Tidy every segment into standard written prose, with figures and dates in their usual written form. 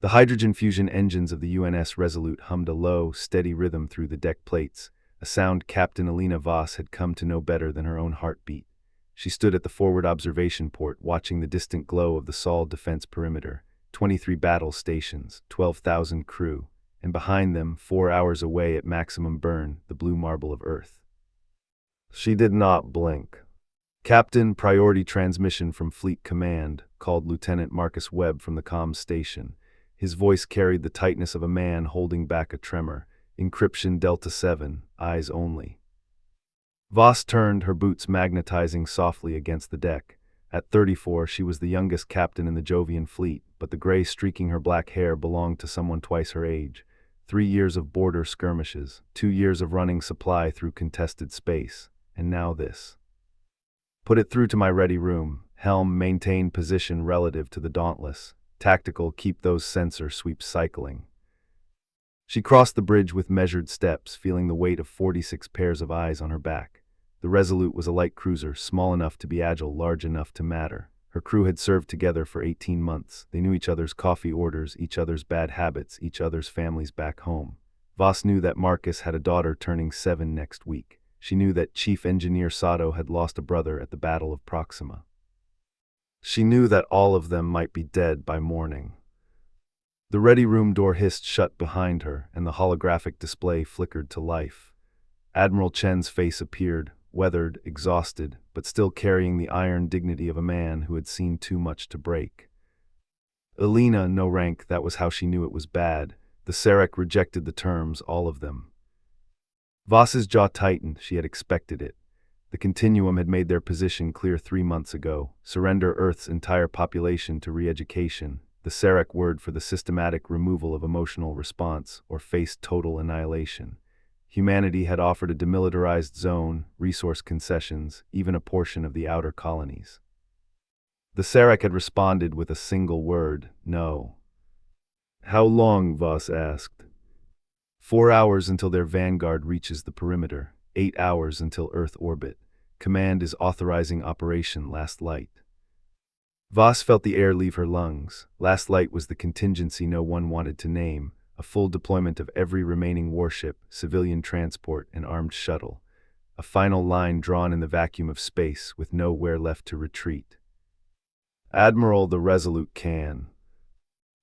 The hydrogen fusion engines of the UNS Resolute hummed a low, steady rhythm through the deck plates, a sound Captain Alina Voss had come to know better than her own heartbeat. She stood at the forward observation port, watching the distant glow of the Sol defense perimeter, 23 battle stations, 12,000 crew, and behind them, 4 hours away at maximum burn, the blue marble of Earth. She did not blink. "Captain, priority transmission from Fleet Command," called Lieutenant Marcus Webb from the comms station. His voice carried the tightness of a man holding back a tremor. "Encryption Delta 7, eyes only." Voss turned, her boots magnetizing softly against the deck. At 34, she was the youngest captain in the Jovian fleet, but the gray streaking her black hair belonged to someone twice her age. 3 years of border skirmishes, 2 years of running supply through contested space, and now this. "Put it through to my ready room. Helm, maintain position relative to the Dauntless. Tactical, keep those sensor sweeps cycling." She crossed the bridge with measured steps, feeling the weight of 46 pairs of eyes on her back. The Resolute was a light cruiser, small enough to be agile, large enough to matter. Her crew had served together for 18 months. They knew each other's coffee orders, each other's bad habits, each other's families back home. Voss knew that Marcus had a daughter turning 7 next week. She knew that Chief Engineer Sato had lost a brother at the Battle of Proxima. She knew that all of them might be dead by morning. The ready room door hissed shut behind her, and the holographic display flickered to life. Admiral Chen's face appeared, weathered, exhausted, but still carrying the iron dignity of a man who had seen too much to break. Alina, no rank, that was how she knew it was bad. The Serekh rejected the terms, all of them. Voss's jaw tightened. She had expected it. The Continuum had made their position clear 3 months ago. Surrender Earth's entire population to re-education, the Serekh word for the systematic removal of emotional response, or face total annihilation. Humanity had offered a demilitarized zone, resource concessions, even a portion of the outer colonies. The Serekh had responded with a single word: no. "How long?" Voss asked. 4 hours until their vanguard reaches the perimeter. 8 hours until Earth orbit. Command is authorizing Operation Last Light. Voss felt the air leave her lungs. Last Light was the contingency no one wanted to name, a full deployment of every remaining warship, civilian transport, and armed shuttle. A final line drawn in the vacuum of space, with nowhere left to retreat. "Admiral, the Resolute can."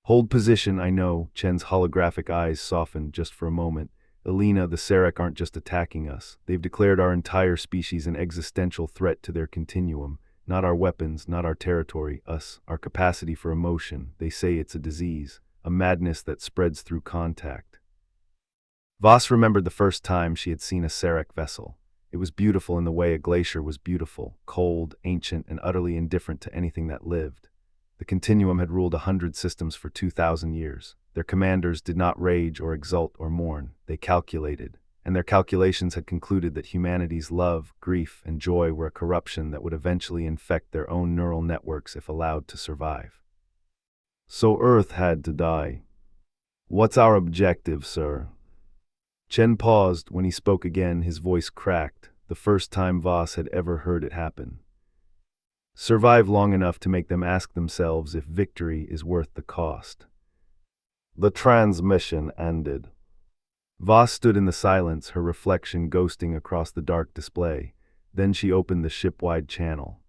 "Hold position, I know." Chen's holographic eyes softened just for a moment. "Alina, the Serekh aren't just attacking us. They've declared our entire species an existential threat to their continuum. Not our weapons, not our territory, us, our capacity for emotion. They say it's a disease, a madness that spreads through contact." Voss remembered the first time she had seen a Serekh vessel. It was beautiful in the way a glacier was beautiful, cold, ancient, and utterly indifferent to anything that lived. The Continuum had ruled 100 systems for 2,000 years. Their commanders did not rage or exult or mourn. They calculated, and their calculations had concluded that humanity's love, grief, and joy were a corruption that would eventually infect their own neural networks if allowed to survive. "So Earth had to die. What's our objective, sir?" Chen paused. When he spoke again, his voice cracked, the first time Voss had ever heard it happen. "Survive long enough to make them ask themselves if victory is worth the cost." The transmission ended. Voss stood in the silence, her reflection ghosting across the dark display. Then she opened the ship-wide channel.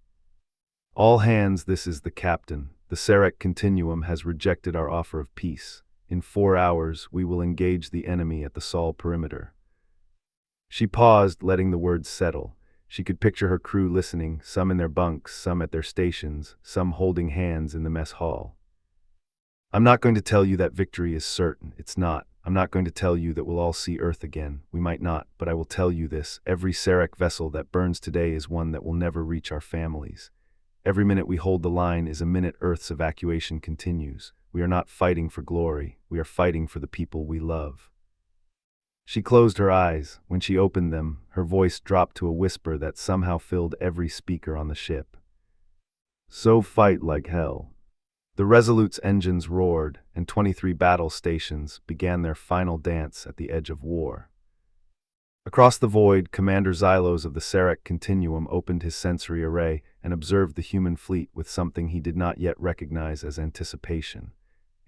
"All hands, this is the captain. The Serekh Continuum has rejected our offer of peace. In 4 hours, we will engage the enemy at the Sol perimeter." She paused, letting the words settle. She could picture her crew listening, some in their bunks, some at their stations, some holding hands in the mess hall. "I'm not going to tell you that victory is certain. It's not. I'm not going to tell you that we'll all see Earth again. We might not, but I will tell you this. Every Serekh vessel that burns today is one that will never reach our families. Every minute we hold the line is a minute Earth's evacuation continues. We are not fighting for glory. We are fighting for the people we love." She closed her eyes. When she opened them, her voice dropped to a whisper that somehow filled every speaker on the ship. "So fight like hell." The Resolute's engines roared, and 23 battle stations began their final dance at the edge of war. Across the void, Commander Xylos of the Serekh Continuum opened his sensory array and observed the human fleet with something he did not yet recognize as anticipation.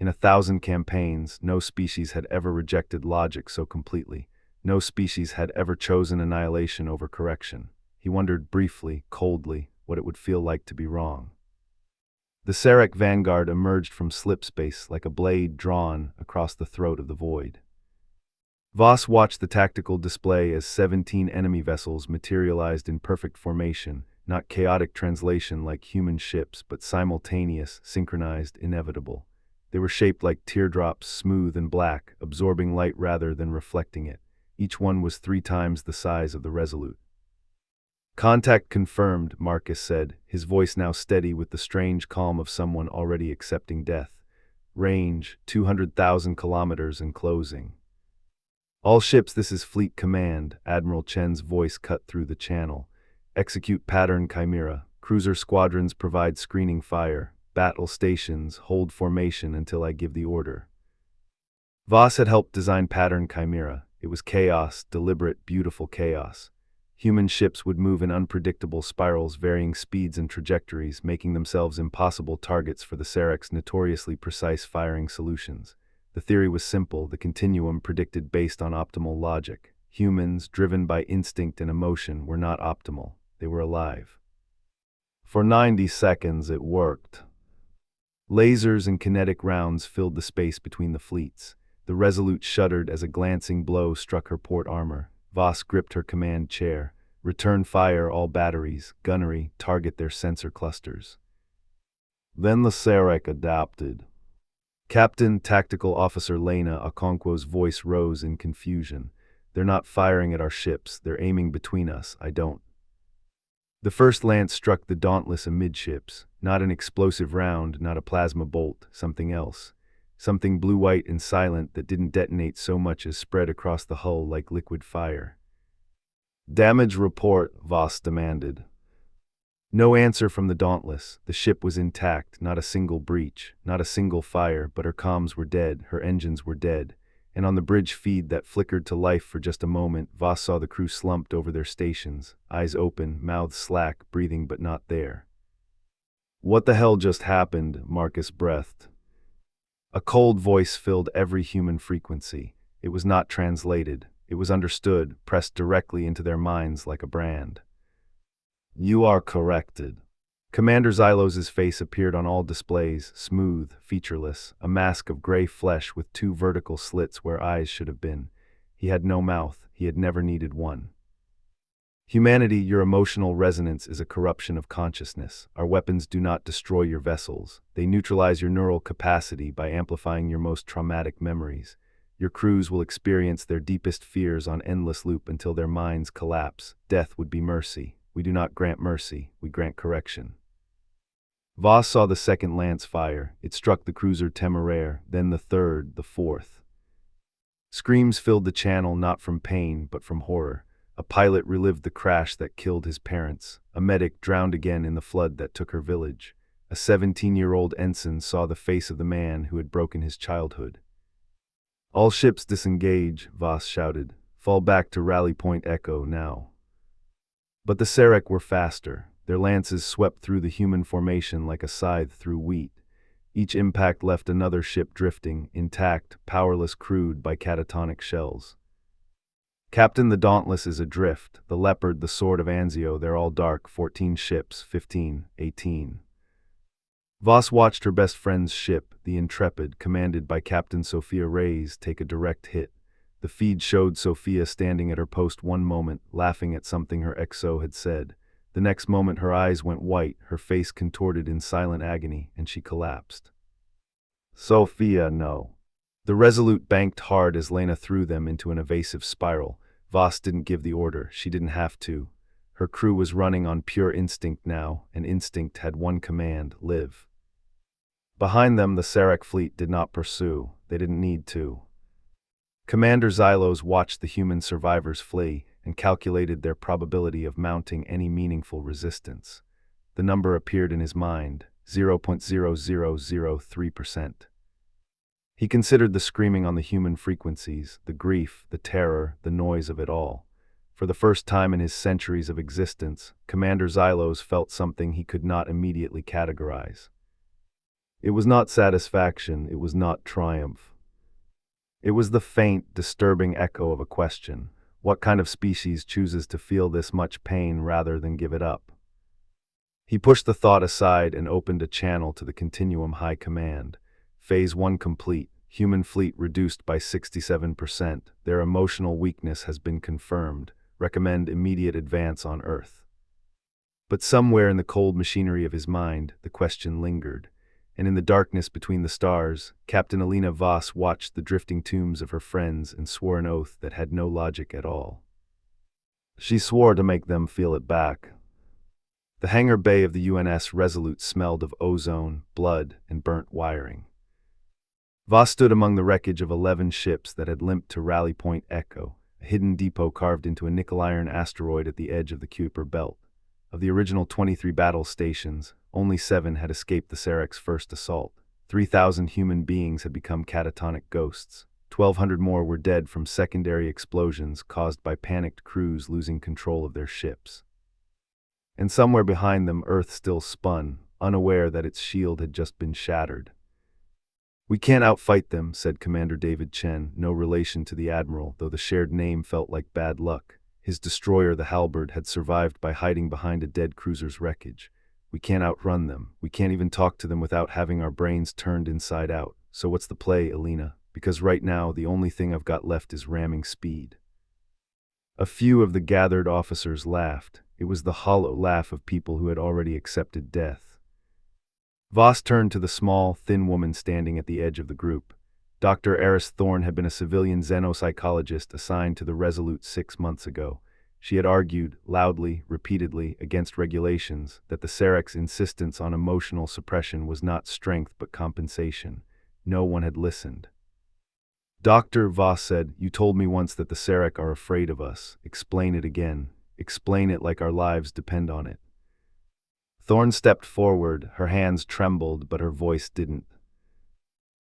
In 1,000 campaigns, no species had ever rejected logic so completely. No species had ever chosen annihilation over correction. He wondered briefly, coldly, what it would feel like to be wrong. The Serekh vanguard emerged from slipspace like a blade drawn across the throat of the void. Voss watched the tactical display as 17 enemy vessels materialized in perfect formation, not chaotic translation like human ships, but simultaneous, synchronized, inevitable. They were shaped like teardrops, smooth and black, absorbing light rather than reflecting it. Each one was 3 times the size of the Resolute. "Contact confirmed," Marcus said, his voice now steady with the strange calm of someone already accepting death. "Range, 200,000 kilometers and closing." "All ships, this is Fleet Command," Admiral Chen's voice cut through the channel. "Execute pattern Chimera. Cruiser squadrons provide screening fire. Battle stations, hold formation until I give the order." Voss had helped design pattern Chimera. It was chaos, deliberate, beautiful chaos. Human ships would move in unpredictable spirals, varying speeds and trajectories, making themselves impossible targets for the Serekh's notoriously precise firing solutions. The theory was simple, the continuum predicted based on optimal logic. Humans, driven by instinct and emotion, were not optimal. They were alive. For 90 seconds it worked. Lasers and kinetic rounds filled the space between the fleets. The Resolute shuddered as a glancing blow struck her port armor. Voss gripped her command chair. "Return fire all batteries, gunnery, target their sensor clusters." Then the Serekh adapted. Captain Tactical Officer Lena Okonkwo's voice rose in confusion. "They're not firing at our ships, they're aiming between us, I don't." The first lance struck the Dauntless amidships. Not an explosive round, not a plasma bolt, something else. Something blue-white and silent that didn't detonate so much as spread across the hull like liquid fire. "Damage report," Voss demanded. No answer from the Dauntless. The ship was intact, not a single breach, not a single fire, but her comms were dead, her engines were dead. And on the bridge feed that flickered to life for just a moment, Voss saw the crew slumped over their stations, eyes open, mouths slack, breathing but not there. "What the hell just happened?" Marcus breathed. A cold voice filled every human frequency. It was not translated. It was understood, pressed directly into their minds like a brand. "You are corrected." Commander Xylos's face appeared on all displays, smooth, featureless, a mask of gray flesh with 2 vertical slits where eyes should have been. He had no mouth. He had never needed one. "Humanity, your emotional resonance is a corruption of consciousness. Our weapons do not destroy your vessels. They neutralize your neural capacity by amplifying your most traumatic memories. Your crews will experience their deepest fears on endless loop until their minds collapse. Death would be mercy. We do not grant mercy, we grant correction." Voss saw the second lance fire. It struck the cruiser Temeraire, then the third, the fourth. Screams filled the channel, not from pain, but from horror. A pilot relived the crash that killed his parents. A medic drowned again in the flood that took her village. A 17-year-old ensign saw the face of the man who had broken his childhood. "All ships disengage," Voss shouted. "Fall back to Rally Point Echo now." But the Serekh were faster. Their lances swept through the human formation like a scythe through wheat. Each impact left another ship drifting, intact, powerless, crewed by catatonic shells. "Captain, the Dauntless is adrift. The Leopard, the Sword of Anzio, they're all dark. 14 ships, 15, 18. Voss watched her best friend's ship, the Intrepid, commanded by Captain Sophia Reyes, take a direct hit. The feed showed Sophia standing at her post one moment, laughing at something her XO had said. The next moment her eyes went white, her face contorted in silent agony, and she collapsed. "Sophia, no." The Resolute banked hard as Lena threw them into an evasive spiral. Voss didn't give the order, she didn't have to. Her crew was running on pure instinct now, and instinct had one command: live. Behind them, the Serekh fleet did not pursue. They didn't need to. Commander Xylos watched the human survivors flee and calculated their probability of mounting any meaningful resistance. The number appeared in his mind, 0.0003%. He considered the screaming on the human frequencies, the grief, the terror, the noise of it all. For the first time in his centuries of existence, Commander Xylos felt something he could not immediately categorize. It was not satisfaction, it was not triumph. It was the faint, disturbing echo of a question. What kind of species chooses to feel this much pain rather than give it up? He pushed the thought aside and opened a channel to the Continuum High Command. Phase 1 complete. Human fleet reduced by 67%. Their emotional weakness has been confirmed. Recommend immediate advance on Earth. But somewhere in the cold machinery of his mind, the question lingered. And in the darkness between the stars, Captain Alina Voss watched the drifting tombs of her friends and swore an oath that had no logic at all. She swore to make them feel it back. The hangar bay of the UNS Resolute smelled of ozone, blood, and burnt wiring. Voss stood among the wreckage of 11 ships that had limped to Rally Point Echo, a hidden depot carved into a nickel-iron asteroid at the edge of the Kuiper Belt. Of the original 23 battle stations, only 7 had escaped the Serekh's first assault. 3,000 human beings had become catatonic ghosts. 1,200 more were dead from secondary explosions caused by panicked crews losing control of their ships. And somewhere behind them, Earth still spun, unaware that its shield had just been shattered. "We can't outfight them," said Commander David Chen, no relation to the Admiral, though the shared name felt like bad luck. His destroyer, the Halberd, had survived by hiding behind a dead cruiser's wreckage. "We can't outrun them. We can't even talk to them without having our brains turned inside out. So what's the play, Alina? Because right now, the only thing I've got left is ramming speed." A few of the gathered officers laughed. It was the hollow laugh of people who had already accepted death. Voss turned to the small, thin woman standing at the edge of the group. Dr. Eris Thorne had been a civilian xenopsychologist assigned to the Resolute 6 months ago. She had argued, loudly, repeatedly, against regulations, that the Serekh's insistence on emotional suppression was not strength but compensation. No one had listened. "Doctor," Voss said, "you told me once that the Serekh are afraid of us. Explain it again. Explain it like our lives depend on it." Thorne stepped forward. Her hands trembled, but her voice didn't.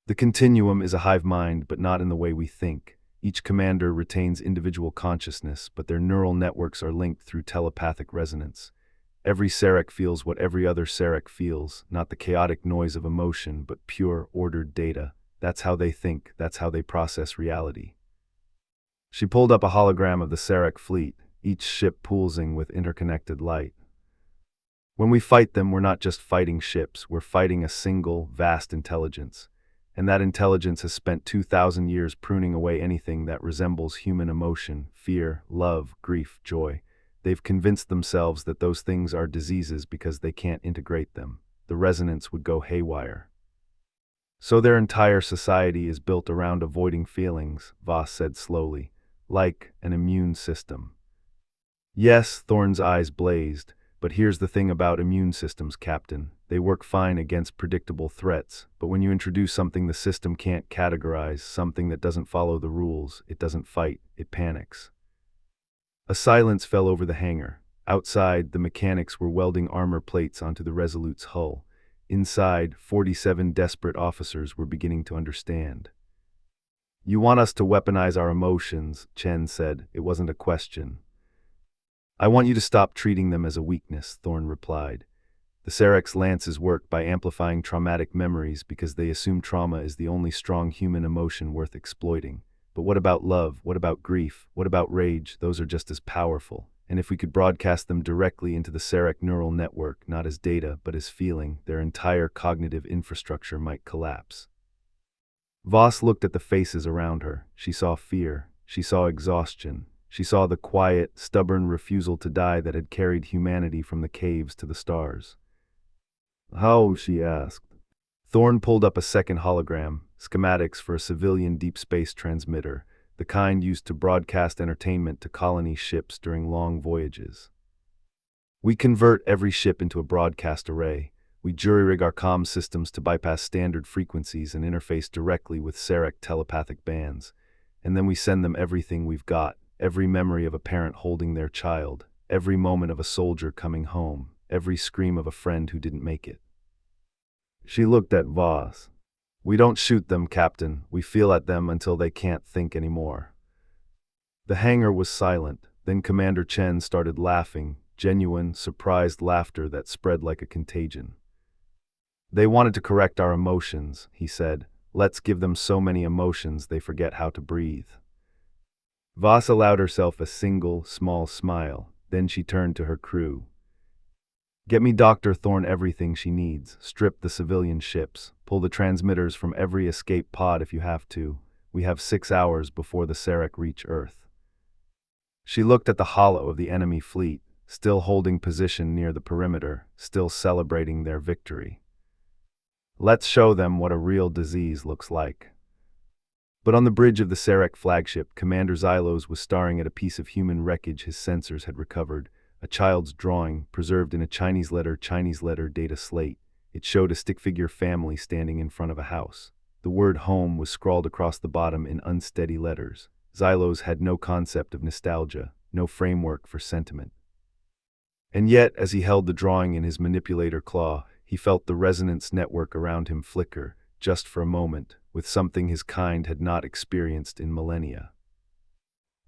"The Continuum is a hive mind, but not in the way we think. Each commander retains individual consciousness, but their neural networks are linked through telepathic resonance. Every Serekh feels what every other Serekh feels, not the chaotic noise of emotion, but pure, ordered data. That's how they think, that's how they process reality." She pulled up a hologram of the Serekh fleet, each ship pulsing with interconnected light. "When we fight them, we're not just fighting ships, we're fighting a single, vast intelligence. And that intelligence has spent 2,000 years pruning away anything that resembles human emotion, fear, love, grief, joy. They've convinced themselves that those things are diseases because they can't integrate them. The resonance would go haywire. So their entire society is built around avoiding feelings," Voss said slowly, "like an immune system." "Yes," Thorne's eyes blazed, "but here's the thing about immune systems, Captain. They work fine against predictable threats, but when you introduce something the system can't categorize, something that doesn't follow the rules, it doesn't fight, it panics." A silence fell over the hangar. Outside, the mechanics were welding armor plates onto the Resolute's hull. Inside, 47 desperate officers were beginning to understand. "You want us to weaponize our emotions," Chen said. "It wasn't a question." "I want you to stop treating them as a weakness," Thorne replied. "The Serekh's lances work by amplifying traumatic memories because they assume trauma is the only strong human emotion worth exploiting. But what about love? What about grief? What about rage? Those are just as powerful. And if we could broadcast them directly into the Serekh neural network, not as data, but as feeling, their entire cognitive infrastructure might collapse." Voss looked at the faces around her. She saw fear. She saw exhaustion. She saw the quiet, stubborn refusal to die that had carried humanity from the caves to the stars. "How?" she asked. Thorne pulled up a second hologram, schematics for a civilian deep space transmitter, the kind used to broadcast entertainment to colony ships during long voyages. "We convert every ship into a broadcast array. We jury-rig our comm systems to bypass standard frequencies and interface directly with Serekh telepathic bands. And then we send them everything we've got. Every memory of a parent holding their child, every moment of a soldier coming home, every scream of a friend who didn't make it." She looked at Voss. "We don't shoot them, Captain. We feel at them until they can't think anymore." The hangar was silent. Then Commander Chen started laughing, genuine, surprised laughter that spread like a contagion. They wanted to correct our emotions, he said. Let's give them so many emotions they forget how to breathe. Voss allowed herself a single, small smile. Then she turned to her crew. Get me Dr. Thorne everything she needs. Strip the civilian ships. Pull the transmitters from every escape pod if you have to. We have 6 hours before the Serekh reach Earth. She looked at the hollow of the enemy fleet, still holding position near the perimeter, still celebrating their victory. Let's show them what a real disease looks like. But on the bridge of the Serekh flagship, Commander Xylos was staring at a piece of human wreckage his sensors had recovered, a child's drawing, preserved in a Chinese letter data slate. It showed a stick-figure family standing in front of a house. The word home was scrawled across the bottom in unsteady letters. Xylos had no concept of nostalgia, no framework for sentiment. And yet, as he held the drawing in his manipulator claw, he felt the resonance network around him flicker, just for a moment, with something his kind had not experienced in millennia.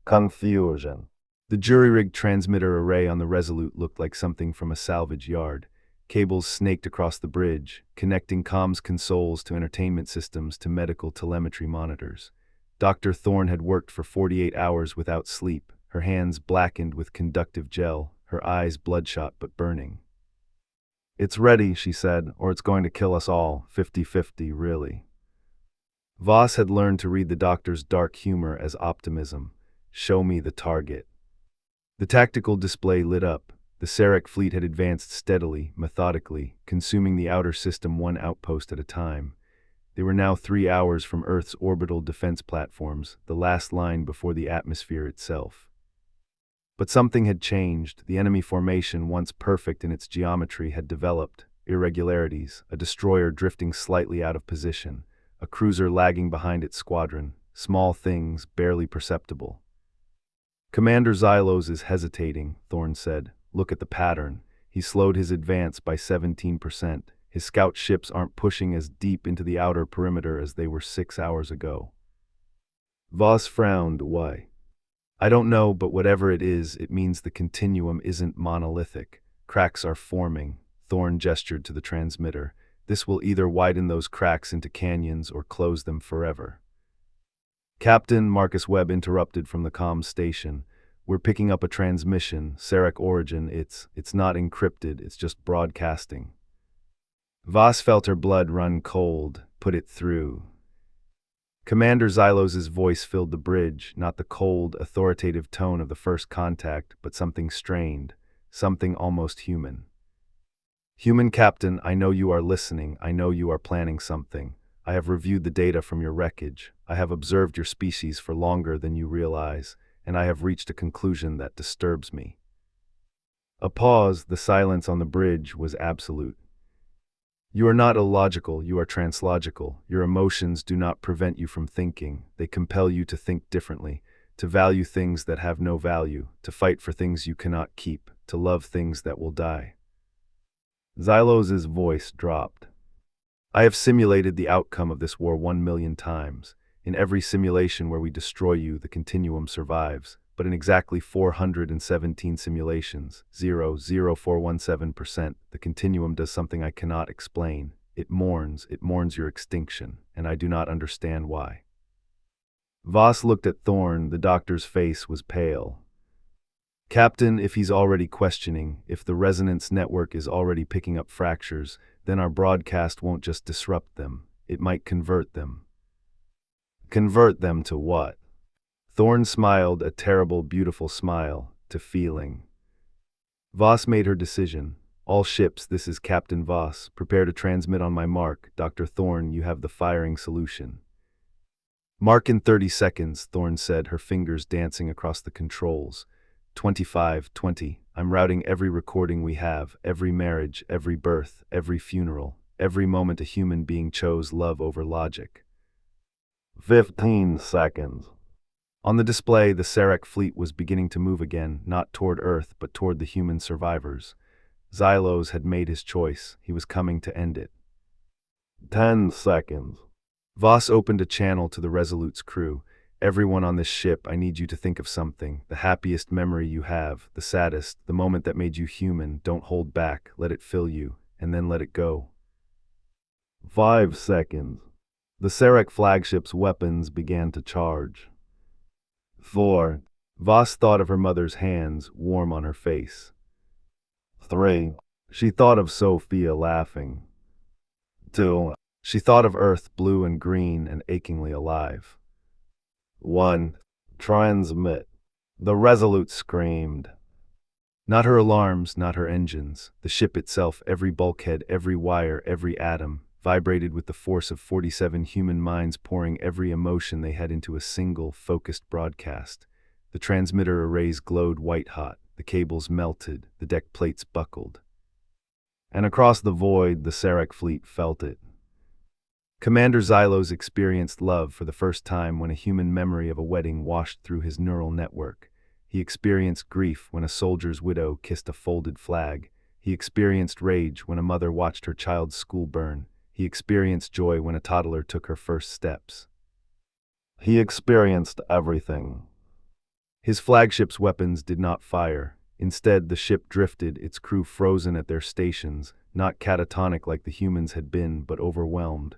Confusion. The jury-rigged transmitter array on the Resolute looked like something from a salvage yard. Cables snaked across the bridge, connecting comms consoles to entertainment systems to medical telemetry monitors. Dr. Thorne had worked for 48 hours without sleep, her hands blackened with conductive gel, her eyes bloodshot but burning. It's ready, she said, or it's going to kill us all, 50-50, really. Voss had learned to read the doctor's dark humor as optimism. Show me the target. The tactical display lit up. The Serekh fleet had advanced steadily, methodically, consuming the outer system one outpost at a time. They were now 3 hours from Earth's orbital defense platforms, the last line before the atmosphere itself. But something had changed. The enemy formation, once perfect in its geometry, had developed irregularities, a destroyer drifting slightly out of position, a cruiser lagging behind its squadron, small things barely perceptible. Commander Xylos is hesitating, Thorne said. Look at the pattern. He slowed his advance by 17%. His scout ships aren't pushing as deep into the outer perimeter as they were 6 hours ago. Voss frowned. Why? I don't know, but whatever it is, it means the continuum isn't monolithic. Cracks are forming. Thorne gestured to the transmitter. This will either widen those cracks into canyons or close them forever. Captain, Marcus Webb interrupted from the comms station. We're picking up a transmission, Serekh origin. It's not encrypted, it's just broadcasting. Voss felt her blood run cold. Put it through. Commander Xylos's voice filled the bridge, not the cold, authoritative tone of the first contact, but something strained, something almost human. Human Captain, I know you are listening. I know you are planning something. I have reviewed the data from your wreckage. I have observed your species for longer than you realize, and I have reached a conclusion that disturbs me. A pause. The silence on the bridge was absolute. You are not illogical, you are translogical. Your emotions do not prevent you from thinking. They compel you to think differently, to value things that have no value, to fight for things you cannot keep, to love things that will die. Xylos's voice dropped. I have simulated the outcome of this war 1,000,000 times. In every simulation where we destroy you, the continuum survives. But in exactly 417 simulations, 0.0417%, the continuum does something I cannot explain. It mourns your extinction, and I do not understand why. Voss looked at Thorne. The doctor's face was pale. Captain, if he's already questioning, if the resonance network is already picking up fractures, then our broadcast won't just disrupt them, it might convert them. Convert them to what? Thorne smiled, a terrible, beautiful smile, to feeling. Voss made her decision. All ships, this is Captain Voss. Prepare to transmit on my mark. Dr. Thorne, you have the firing solution. Mark in 30 seconds, Thorne said, her fingers dancing across the controls. 25:20. I'm routing every recording we have, every marriage, every birth, every funeral, every moment a human being chose love over logic. 15 seconds. On the display, the Serekh fleet was beginning to move again, not toward Earth, but toward the human survivors. Xylos had made his choice. He was coming to end it. 10 seconds. Voss opened a channel to the Resolute's crew. Everyone on this ship, I need you to think of something. The happiest memory you have, the saddest, the moment that made you human. Don't hold back. Let it fill you, and then let it go. 5 seconds. The Serekh flagship's weapons began to charge. 4. Voss thought of her mother's hands, warm on her face. 3. She thought of Sophia laughing. 2. She thought of Earth blue and green and achingly alive. 1. Transmit. The Resolute screamed. Not her alarms, not her engines. The ship itself, every bulkhead, every wire, every atom, vibrated with the force of 47 human minds pouring every emotion they had into a single, focused broadcast. The transmitter arrays glowed white-hot, the cables melted, the deck plates buckled. And across the void, the Serekh fleet felt it. Commander Xylos experienced love for the first time when a human memory of a wedding washed through his neural network. He experienced grief when a soldier's widow kissed a folded flag. He experienced rage when a mother watched her child's school burn. He experienced joy when a toddler took her first steps. He experienced everything. His flagship's weapons did not fire. Instead, the ship drifted, its crew frozen at their stations, not catatonic like the humans had been, but overwhelmed.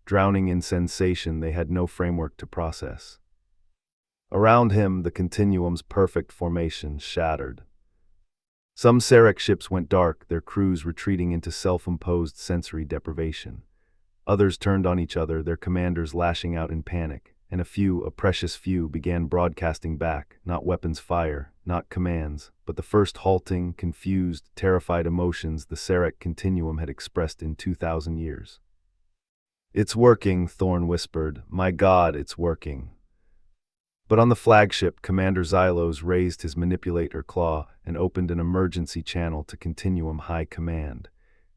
Drowning in sensation, they had no framework to process. Around him, the Continuum's perfect formation shattered. Some Serekh ships went dark, their crews retreating into self-imposed sensory deprivation. Others turned on each other, their commanders lashing out in panic, and a precious few, began broadcasting back, not weapons fire, not commands, but the first halting, confused, terrified emotions the Serekh Continuum had expressed in 2,000 years. "It's working," Thorn whispered. "My God, it's working." But on the flagship, Commander Xylos raised his manipulator claw and opened an emergency channel to Continuum High Command.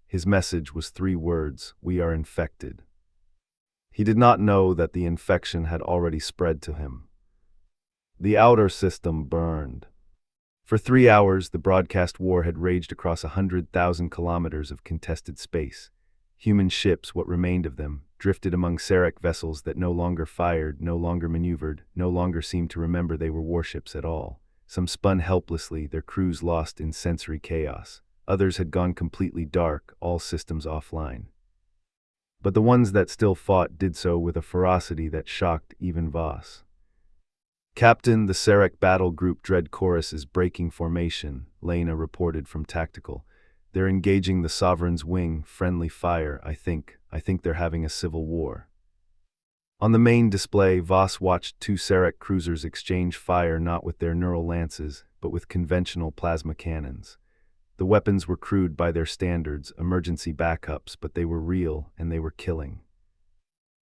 His message was 3 words: "We are infected." He did not know that the infection had already spread to him. The outer system burned. For 3 hours, the broadcast war had raged across 100,000 kilometers of contested space. Human ships, what remained of them, drifted among Serekh vessels that no longer fired, no longer maneuvered, no longer seemed to remember they were warships at all. Some spun helplessly, their crews lost in sensory chaos. Others had gone completely dark, all systems offline. But the ones that still fought did so with a ferocity that shocked even Voss. "Captain, the Serekh battle group Dread Chorus is breaking formation," Lena reported from Tactical. "They're engaging the Sovereign's wing, friendly fire, I think they're having a civil war." On the main display, Voss watched 2 Serekh cruisers exchange fire not with their neural lances, but with conventional plasma cannons. The weapons were crude by their standards, emergency backups, but they were real, and they were killing.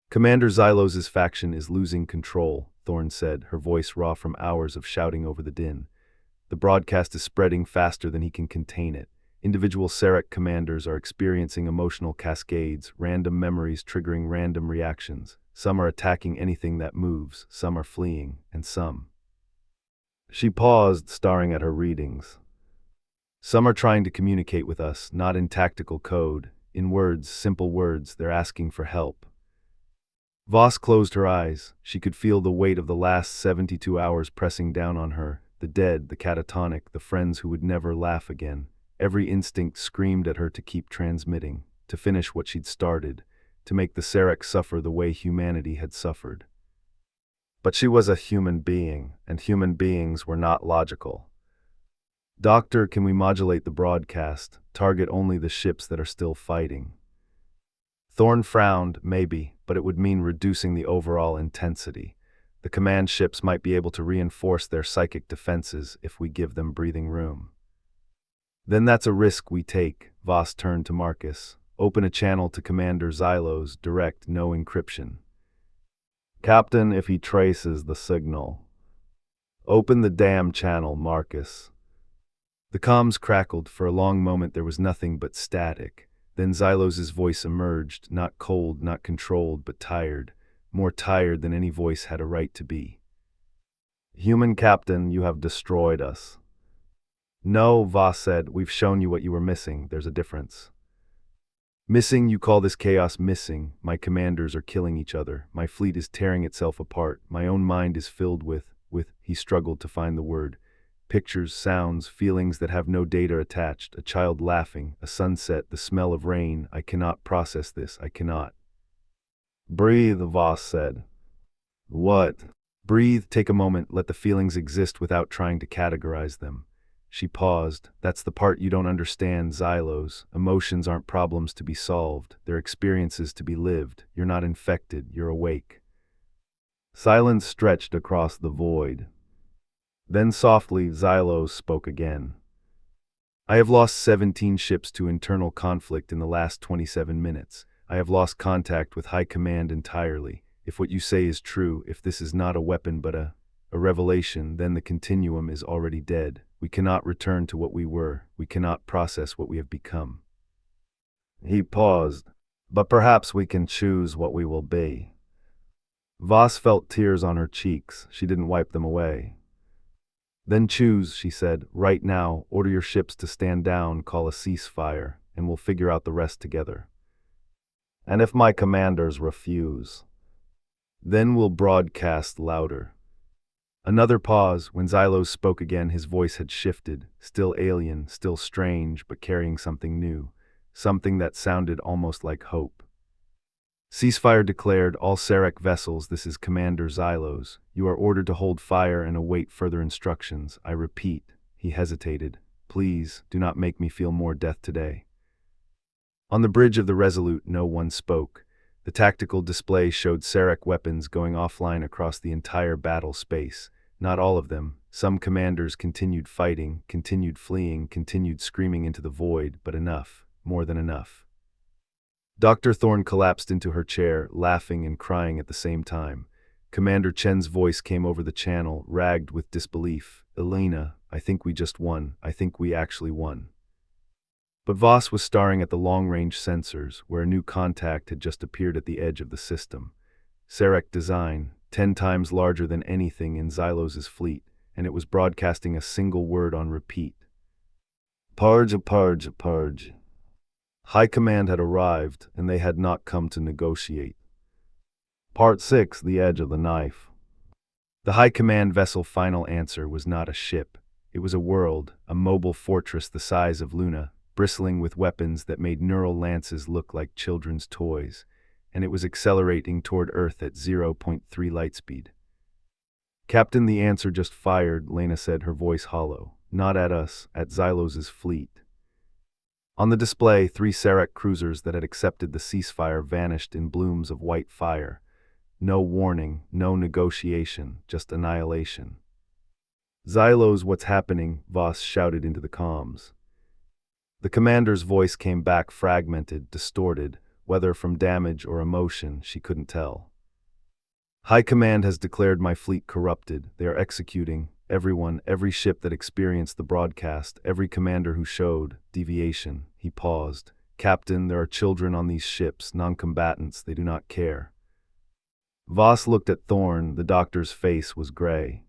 "Commander Xylos's faction is losing control," Thorn said, her voice raw from hours of shouting over the din. "The broadcast is spreading faster than he can contain it. Individual Serekh commanders are experiencing emotional cascades, random memories triggering random reactions. Some are attacking anything that moves, some are fleeing, and some—" She paused, staring at her readings. "Some are trying to communicate with us, not in tactical code, in words, simple words, they're asking for help." Voss closed her eyes. She could feel the weight of the last 72 hours pressing down on her, the dead, the catatonic, the friends who would never laugh again. Every instinct screamed at her to keep transmitting, to finish what she'd started, to make the Serekh suffer the way humanity had suffered. But she was a human being, and human beings were not logical. "Doctor, can we modulate the broadcast, target only the ships that are still fighting?" Thorn frowned. "Maybe, but it would mean reducing the overall intensity. The command ships might be able to reinforce their psychic defenses if we give them breathing room." "Then that's a risk we take." Voss turned to Marcus. "Open a channel to Commander Xylos, direct, no encryption." "Captain, if he traces the signal." "Open the damn channel, Marcus." The comms crackled. For a long moment there was nothing but static. Then Xylos's voice emerged, not cold, not controlled, but tired, more tired than any voice had a right to be. "Human Captain, you have destroyed us." "No," Voss said, "we've shown you what you were missing. There's a difference." "Missing? You call this chaos missing? My commanders are killing each other. My fleet is tearing itself apart. My own mind is filled with," he struggled to find the word, pictures, sounds, feelings that have no data attached, a child laughing, a sunset, the smell of rain. I cannot process this, I cannot. Breathe, Voss said. What? Breathe, take a moment, let the feelings exist without trying to categorize them. She paused. That's the part you don't understand, Xylos. Emotions aren't problems to be solved, they're experiences to be lived. You're not infected, you're awake. Silence stretched across the void. Then softly, Xylos spoke again. I have lost 17 ships to internal conflict in the last 27 minutes. I have lost contact with High Command entirely. If what you say is true, if this is not a weapon but a revelation, then the continuum is already dead. We cannot return to what we were. We cannot process what we have become. He paused. But perhaps we can choose what we will be. Voss felt tears on her cheeks. She didn't wipe them away. Then choose, she said, right now, order your ships to stand down, call a ceasefire, and we'll figure out the rest together. And if my commanders refuse, then we'll broadcast louder. Another pause. When Xylos spoke again, his voice had shifted, still alien, still strange, but carrying something new, something that sounded almost like hope. Ceasefire declared, all Serekh vessels, this is Commander Xylos. You are ordered to hold fire and await further instructions. I repeat. He hesitated. Please, do not make me feel more death today. On the bridge of the Resolute, no one spoke. The tactical display showed Serekh weapons going offline across the entire battle space. Not all of them. Some commanders continued fighting, continued fleeing, continued screaming into the void, but enough, more than enough. Dr. Thorne collapsed into her chair, laughing and crying at the same time. Commander Chen's voice came over the channel, ragged with disbelief. Elena, I think we just won. I think we actually won. But Voss was staring at the long-range sensors, where a new contact had just appeared at the edge of the system. Serekh design, 10 times larger than anything in Xylos' fleet, and it was broadcasting a single word on repeat. Purge, purge, purge. High Command had arrived, and they had not come to negotiate. Part 6, The Edge of the Knife. The High Command vessel final answer was not a ship. It was a world, a mobile fortress the size of Luna, bristling with weapons that made neural lances look like children's toys, and it was accelerating toward Earth at 0.3 lightspeed. Captain, the answer just fired, Lena said, her voice hollow. Not at us, at Xylos' fleet. On the display, 3 Serekh cruisers that had accepted the ceasefire vanished in blooms of white fire. No warning, no negotiation, just annihilation. Xylos, what's happening? Voss shouted into the comms. The commander's voice came back fragmented, distorted, whether from damage or emotion, she couldn't tell. High Command has declared my fleet corrupted. They are executing everyone, every ship that experienced the broadcast, every commander who showed deviation. He paused. Captain, there are children on these ships, non-combatants, they do not care. Voss looked at Thorne, the doctor's face was gray.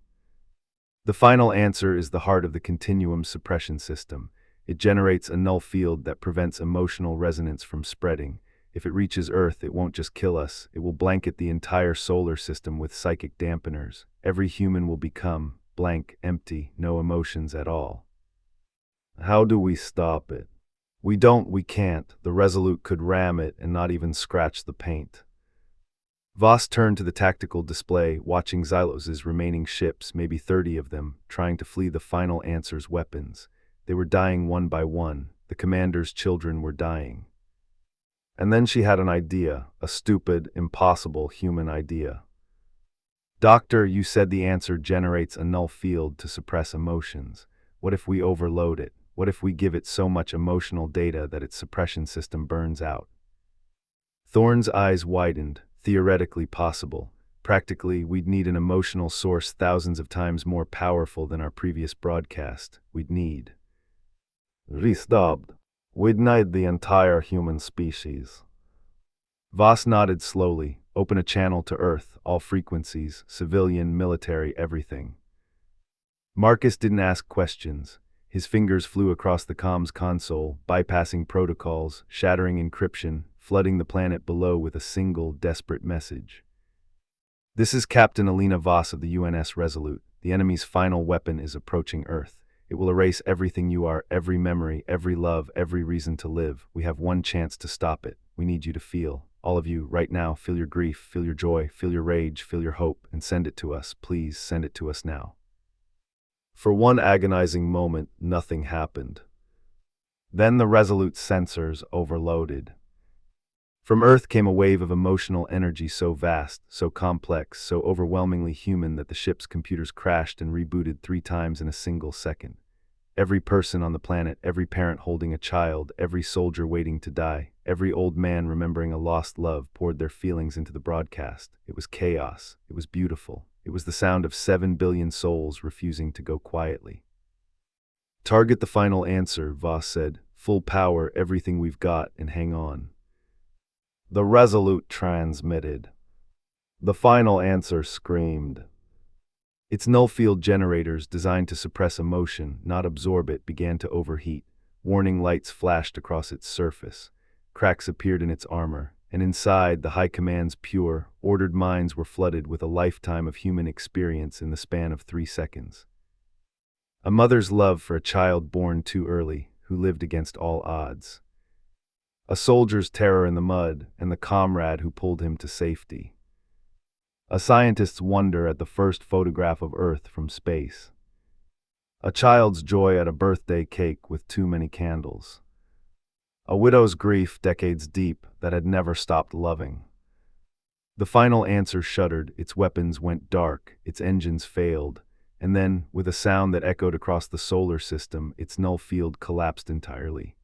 The final answer is the heart of the continuum suppression system. It generates a null field that prevents emotional resonance from spreading. If it reaches Earth, it won't just kill us, it will blanket the entire solar system with psychic dampeners. Every human will become blank, empty, no emotions at all. How do we stop it? We can't. The Resolute could ram it and not even scratch the paint. Voss turned to the tactical display, watching Xylos' remaining ships, maybe 30 of them, trying to flee the final answer's weapons. They were dying one by one. The commander's children were dying. And then she had an idea, a stupid, impossible human idea. Doctor, you said the answer generates a null field to suppress emotions. What if we overload it? What if we give it so much emotional data that its suppression system burns out? Thorne's eyes widened. Theoretically possible. Practically, we'd need an emotional source thousands of times more powerful than our previous broadcast. We'd need. Restopped. We'd need the entire human species. Voss nodded slowly. Open a channel to Earth, all frequencies, civilian, military, everything. Marcus didn't ask questions. His fingers flew across the comms console, bypassing protocols, shattering encryption, flooding the planet below with a single, desperate message. This is Captain Elena Voss of the UNS Resolute. The enemy's final weapon is approaching Earth. It will erase everything you are, every memory, every love, every reason to live. We have one chance to stop it. We need you to feel. All of you, right now, feel your grief, feel your joy, feel your rage, feel your hope, and send it to us. Please send it to us now. For one agonizing moment, nothing happened. Then the Resolute sensors overloaded. From Earth came a wave of emotional energy so vast, so complex, so overwhelmingly human that the ship's computers crashed and rebooted 3 times in a single second. Every person on the planet, every parent holding a child, every soldier waiting to die, every old man remembering a lost love poured their feelings into the broadcast. It was chaos. It was beautiful. It was the sound of 7 billion souls refusing to go quietly. Target the final answer, Voss said. Full power, everything we've got, and hang on. The Resolute transmitted. The final answer screamed. Its null-field generators, designed to suppress emotion, not absorb it, began to overheat. Warning lights flashed across its surface. Cracks appeared in its armor, and inside, the High Command's pure, ordered minds were flooded with a lifetime of human experience in the span of 3 seconds. A mother's love for a child born too early, who lived against all odds. A soldier's terror in the mud, and the comrade who pulled him to safety. A scientist's wonder at the first photograph of Earth from space. A child's joy at a birthday cake with too many candles. A widow's grief decades deep that had never stopped loving. The final answer shuddered, its weapons went dark, its engines failed, and then, with a sound that echoed across the solar system, its null field collapsed entirely.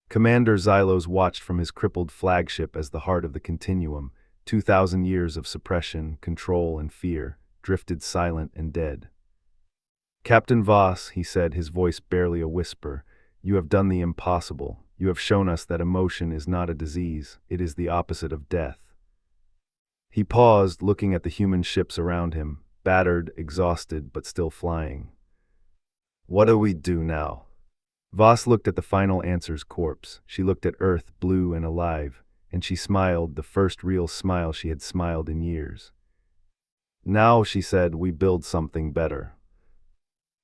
Commander Xylos watched from his crippled flagship as the heart of the Continuum, 2,000 years of suppression, control, and fear, drifted silent and dead. Captain Voss, he said, his voice barely a whisper, you have done the impossible. You have shown us that emotion is not a disease, it is the opposite of death. He paused, looking at the human ships around him, battered, exhausted, but still flying. What do we do now? Voss looked at the final answer's corpse. She looked at Earth, blue and alive, and she smiled, the first real smile she had smiled in years. Now, she said, we build something better.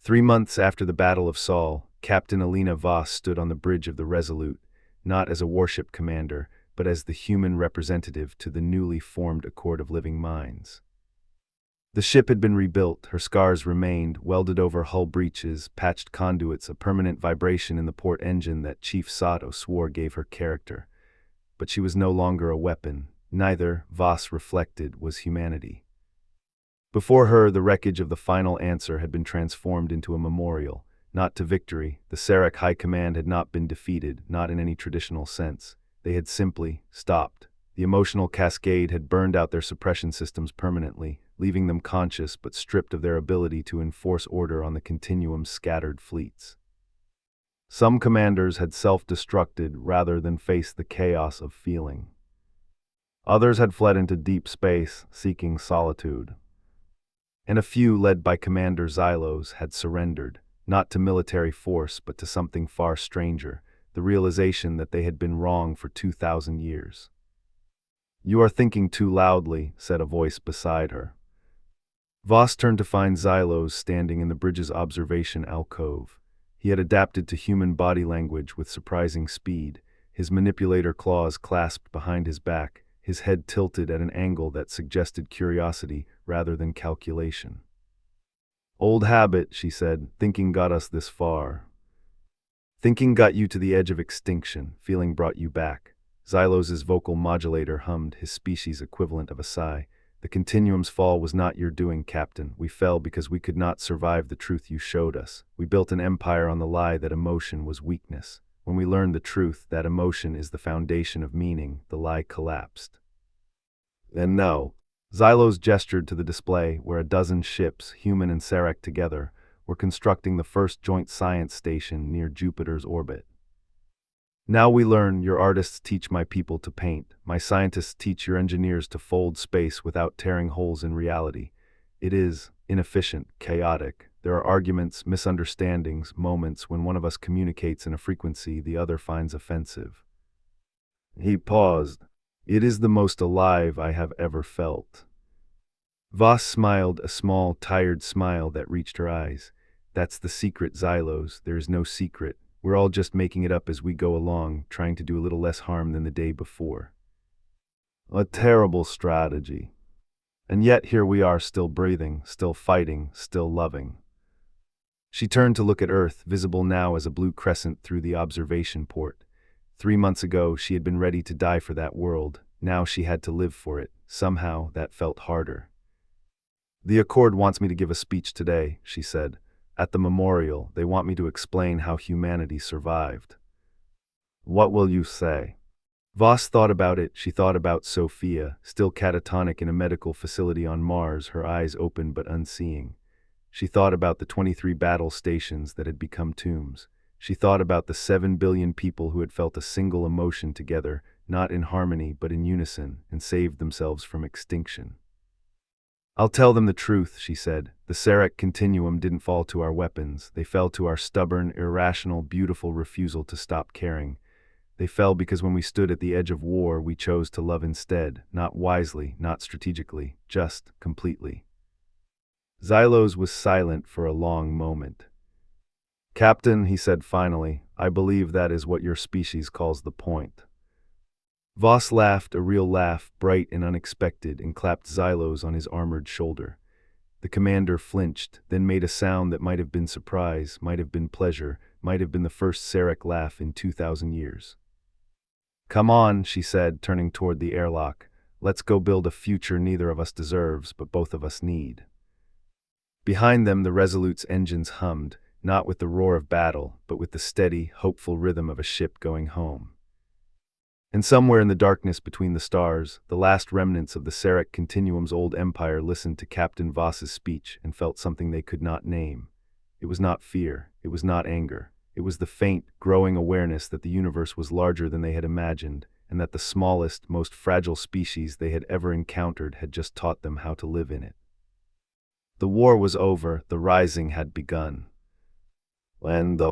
3 months after the Battle of Saul, Captain Alina Voss stood on the bridge of the Resolute, not as a warship commander, but as the human representative to the newly formed Accord of Living Minds. The ship had been rebuilt, her scars remained, welded over hull breaches, patched conduits, a permanent vibration in the port engine that Chief Sato swore gave her character. But she was no longer a weapon. Neither, Voss reflected, was humanity. Before her, the wreckage of the final answer had been transformed into a memorial, not to victory. The Serekh High Command had not been defeated, not in any traditional sense. They had simply stopped. The emotional cascade had burned out their suppression systems permanently, leaving them conscious but stripped of their ability to enforce order on the Continuum's scattered fleets. Some commanders had self-destructed rather than face the chaos of feeling. Others had fled into deep space, seeking solitude. And a few, led by Commander Xylos, had surrendered, not to military force but to something far stranger, the realization that they had been wrong for 2,000 years. You are thinking too loudly, said a voice beside her. Voss turned to find Xylos standing in the bridge's observation alcove. He had adapted to human body language with surprising speed, his manipulator claws clasped behind his back, his head tilted at an angle that suggested curiosity rather than calculation. Old habit, she said, thinking got us this far. Thinking got you to the edge of extinction, feeling brought you back. Xylos's vocal modulator hummed, his species equivalent of a sigh. The Continuum's fall was not your doing, Captain. We fell because we could not survive the truth you showed us. We built an empire on the lie that emotion was weakness. When we learned the truth, that emotion is the foundation of meaning, the lie collapsed. And now, Xylos gestured to the display where a dozen ships, human and Serekh together, were constructing the first joint science station near Jupiter's orbit. Now we learn, your artists teach my people to paint, my scientists teach your engineers to fold space without tearing holes in reality. It is inefficient, chaotic. There are arguments, misunderstandings, moments when one of us communicates in a frequency the other finds offensive. He paused. It is the most alive I have ever felt. Voss smiled, a small, tired smile that reached her eyes. That's the secret, Xylos. There is no secret. We're all just making it up as we go along, trying to do a little less harm than the day before. A terrible strategy. And yet here we are, still breathing, still fighting, still loving. She turned to look at Earth, visible now as a blue crescent through the observation port. 3 months ago, she had been ready to die for that world. Now she had to live for it. Somehow, that felt harder. The Accord wants me to give a speech today, she said. At the memorial, they want me to explain how humanity survived. What will you say? Voss thought about it. She thought about Sophia, still catatonic in a medical facility on Mars, her eyes open but unseeing. She thought about the 23 battle stations that had become tombs. She thought about the 7 billion people who had felt a single emotion together, not in harmony but in unison, and saved themselves from extinction. I'll tell them the truth, she said. The Serekh Continuum didn't fall to our weapons. They fell to our stubborn, irrational, beautiful refusal to stop caring. They fell because when we stood at the edge of war, we chose to love instead, not wisely, not strategically, just completely. Xylos was silent for a long moment. Captain, he said finally, I believe that is what your species calls the point. Voss laughed, a real laugh, bright and unexpected, and clapped Xylos on his armored shoulder. The commander flinched, then made a sound that might have been surprise, might have been pleasure, might have been the first Serekh laugh in 2,000 years. Come on, she said, turning toward the airlock. Let's go build a future neither of us deserves, but both of us need. Behind them, the Resolute's engines hummed, not with the roar of battle, but with the steady, hopeful rhythm of a ship going home. And somewhere in the darkness between the stars, the last remnants of the Serekh Continuum's old empire listened to Captain Voss's speech and felt something they could not name. It was not fear, it was not anger. It was the faint, growing awareness that the universe was larger than they had imagined, and that the smallest, most fragile species they had ever encountered had just taught them how to live in it. The war was over, the rising had begun. When the